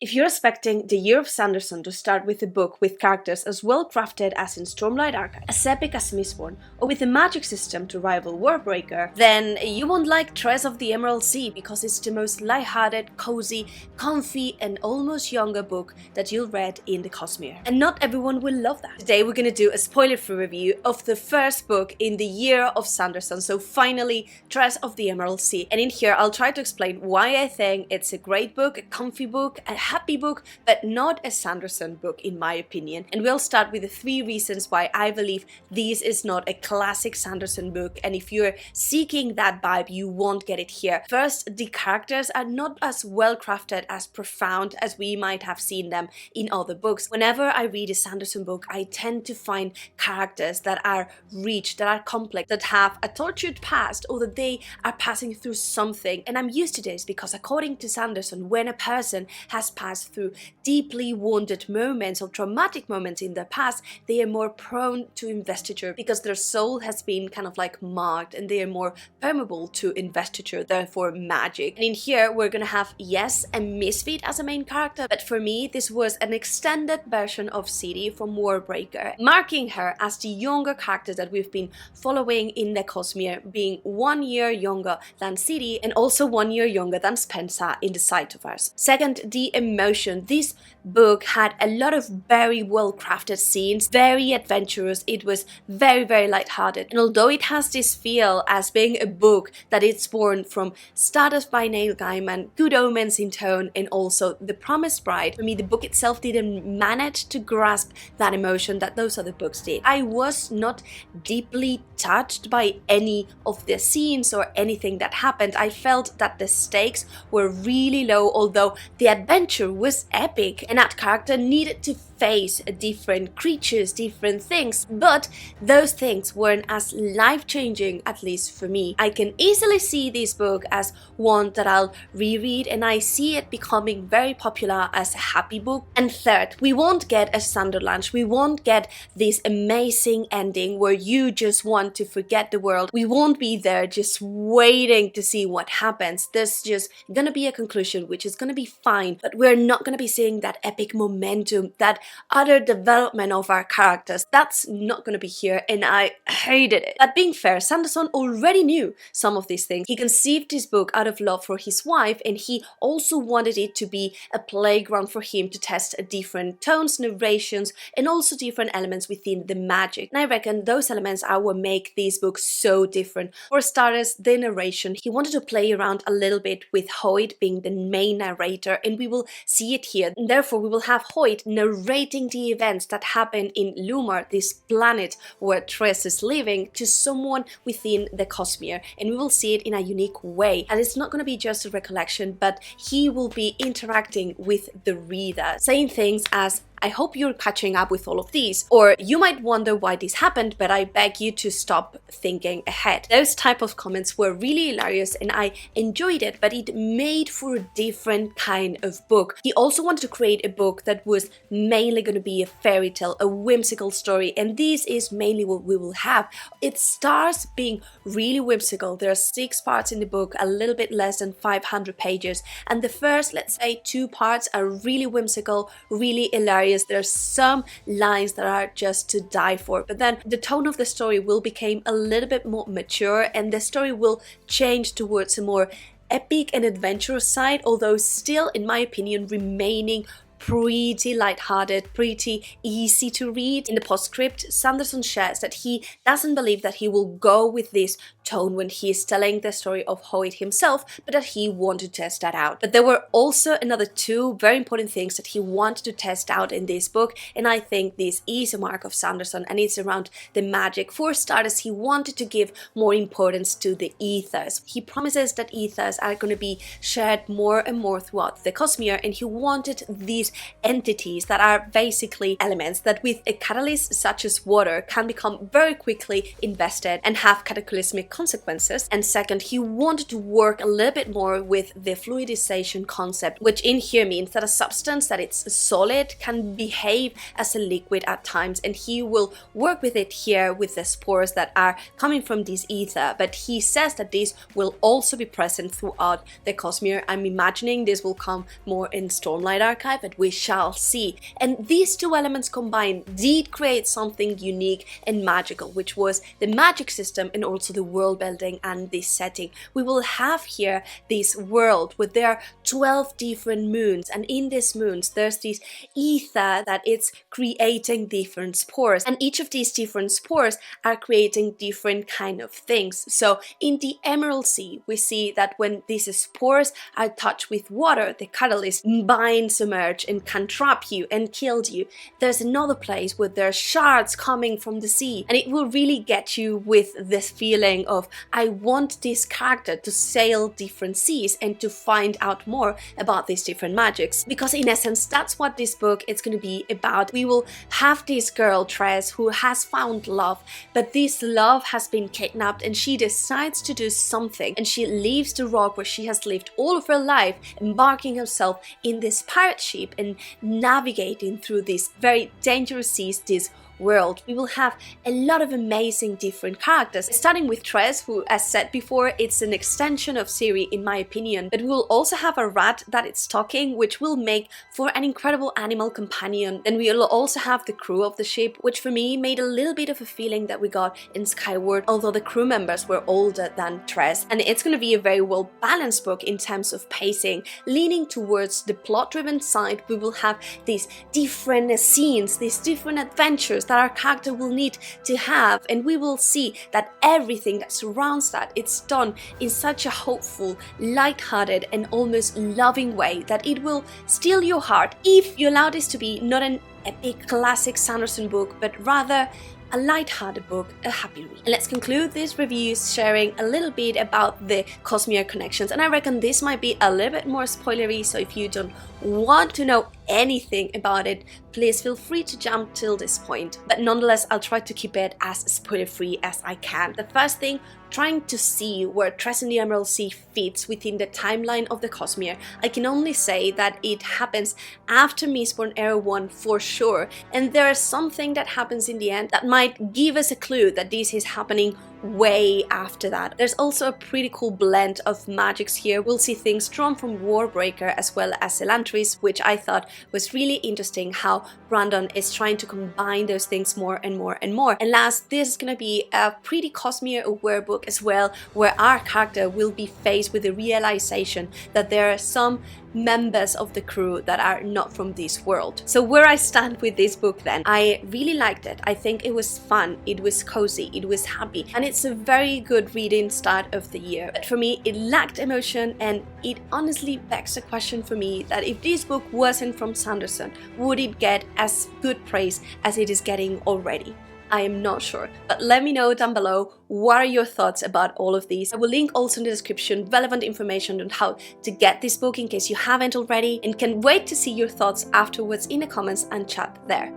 If you're expecting the Year of Sanderson to start with a book with characters as well crafted as in Stormlight Archive, as epic as Mistborn, or with a magic system to rival Warbreaker, then you won't like Tress of the Emerald Sea because it's the most lighthearted, cozy, comfy, and almost younger book that you'll read in the Cosmere. And not everyone will love that. Today we're gonna do a spoiler-free review of the first book in the Year of Sanderson, so finally Tress of the Emerald Sea. And in here I'll try to explain why I think it's a great book, a comfy book, a happy book, but not a Sanderson book in my opinion. And we'll start with the 3 reasons why I believe this is not a classic Sanderson book, and if you're seeking that vibe, you won't get it here. First, the characters are not as well crafted, as profound as we might have seen them in other books. Whenever I read a Sanderson book, I tend to find characters that are rich, that are complex, that have a tortured past, or that they are passing through something. And I'm used to this because according to Sanderson, when a person has passed through deeply wounded moments or traumatic moments in their past, they are more prone to investiture because their soul has been kind of like marked, and they are more permeable to investiture, therefore magic. And in here we're gonna have, yes, a misfit as a main character, but for me this was an extended version of City from Warbreaker, marking her as the younger character that we've been following in the Cosmere, being 1 year younger than City and also 1 year younger than Spencer in the Cytoverse. Second, the emotion. This book had a lot of very well crafted scenes, very adventurous. It was very lighthearted, and although it has this feel as being a book that it's born from Stardust by Neil Gaiman, Good Omens in tone, and also The Promised Bride, for me the book itself didn't manage to grasp that emotion that those other books did. I was not deeply touched by any of the scenes or anything that happened. I felt that the stakes were really low, although the adventure was epic and that character needed to face different creatures, different things, but those things weren't as life-changing, at least for me. I can easily see this book as one that I'll reread, and I see it becoming very popular as a happy book. And third, we won't get a Sunderland. We won't get this amazing ending where you just want to forget the world. We won't be there just waiting to see what happens. There's just gonna be a conclusion which is gonna be fine, but we're not gonna be seeing that epic momentum, that other development of our characters. That's not gonna be here, and I hated it. But being fair, Sanderson already knew some of these things. He conceived this book out of love for his wife, and he also wanted it to be a playground for him to test different tones, narrations, and also different elements within the magic. And I reckon those elements are what make this book so different. For starters, the narration. He wanted to play around a little bit with Hoyt being the main narrator, and we will see it here. And therefore, we will have Hoyt narrating the events that happen in Lumar, this planet where Tress is living, to someone within the Cosmere, and we will see it in a unique way. And it's not going to be just a recollection, but he will be interacting with the reader, saying things as, I hope you're catching up with all of these, or you might wonder why this happened, but I beg you to stop thinking ahead. Those type of comments were really hilarious and I enjoyed it, but it made for a different kind of book. He also wanted to create a book that was mainly going to be a fairy tale, a whimsical story, and this is mainly what we will have. It starts being really whimsical. There are 6 parts in the book, a little bit less than 500 pages, and the first, let's say, 2 parts are really whimsical, really hilarious. There are some lines that are just to die for, but then the tone of the story will become a little bit more mature, and the story will change towards a more epic and adventurous side, although still, in my opinion, remaining pretty lighthearted, pretty easy to read. In the postscript, Sanderson shares that he doesn't believe that he will go with this tone when he is telling the story of Hoyt himself, but that he wanted to test that out. But there were also another 2 very important things that he wanted to test out in this book, and I think this is a mark of Sanderson, and it's around the magic. For starters, he wanted to give more importance to the ethers. He promises that ethers are going to be shared more and more throughout the Cosmere, and he wanted these those entities that are basically elements that with a catalyst such as water can become very quickly invested and have cataclysmic consequences. And second, he wanted to work a little bit more with the fluidization concept, which in here means that a substance that it's solid can behave as a liquid at times, and he will work with it here with the spores that are coming from this ether. But he says that this will also be present throughout the Cosmere. I'm imagining this will come more in Stormlight Archive, but we shall see. And these two elements combined did create something unique and magical, which was the magic system and also the world building and this setting. We will have here this world where there are 12 different moons, and in these moons there's this ether that it's creating different spores, and each of these different spores are creating different kind of things. So in the Emerald Sea we see that when these spores are touched with water, the catalyst binds, submerge and can trap you and kill you. There's another place where there's shards coming from the sea, and it will really get you with this feeling of I want this character to sail different seas and to find out more about these different magics, because in essence that's what this book is going to be about. We will have this girl Tress who has found love, but this love has been kidnapped and she decides to do something, and she leaves the rock where she has lived all of her life, embarking herself in this pirate ship and navigating through these very dangerous seas, this world. We will have a lot of amazing different characters, starting with Tress, who, as said before, it's an extension of Siri in my opinion, but we will also have a rat that is talking, which will make for an incredible animal companion. Then we will also have the crew of the ship, which for me made a little bit of a feeling that we got in Skyward, although the crew members were older than Tress. And it's going to be a very well balanced book in terms of pacing, leaning towards the plot driven side. We will have these different scenes, these different adventures that our character will need to have, and we will see that everything that surrounds that, it's done in such a hopeful, light-hearted and almost loving way that it will steal your heart if you allow this to be not an epic classic Sanderson book, but rather a light-hearted book, a happy read. And let's conclude this review sharing a little bit about the Cosmere Connections, and I reckon this might be a little bit more spoilery, so if you don't want to know anything about it, please feel free to jump till this point. But nonetheless, I'll try to keep it as spoiler-free as I can. The first thing, trying to see where Tress in the Emerald Sea fits within the timeline of the Cosmere. I can only say that it happens after Mistborn Era 1 for sure, and there is something that happens in the end that might give us a clue that this is happening way after that. There's also a pretty cool blend of magics here. We'll see things drawn from Warbreaker as well as Elantris, which I thought was really interesting how Brandon is trying to combine those things more and more and more. And last, this is gonna be a pretty Cosmere aware book as well, where our character will be faced with the realization that there are some members of the crew that are not from this world. So where I stand with this book then, I really liked it. I think it was fun, it was cozy, it was happy, and it's a very good reading start of the year. But for me, it lacked emotion, and it honestly begs the question for me that if this book wasn't from Sanderson, would it get as good praise as it is getting already? I am not sure, but let me know down below what are your thoughts about all of these. I will link also in the description relevant information on how to get this book in case you haven't already, and can wait to see your thoughts afterwards in the comments and chat there.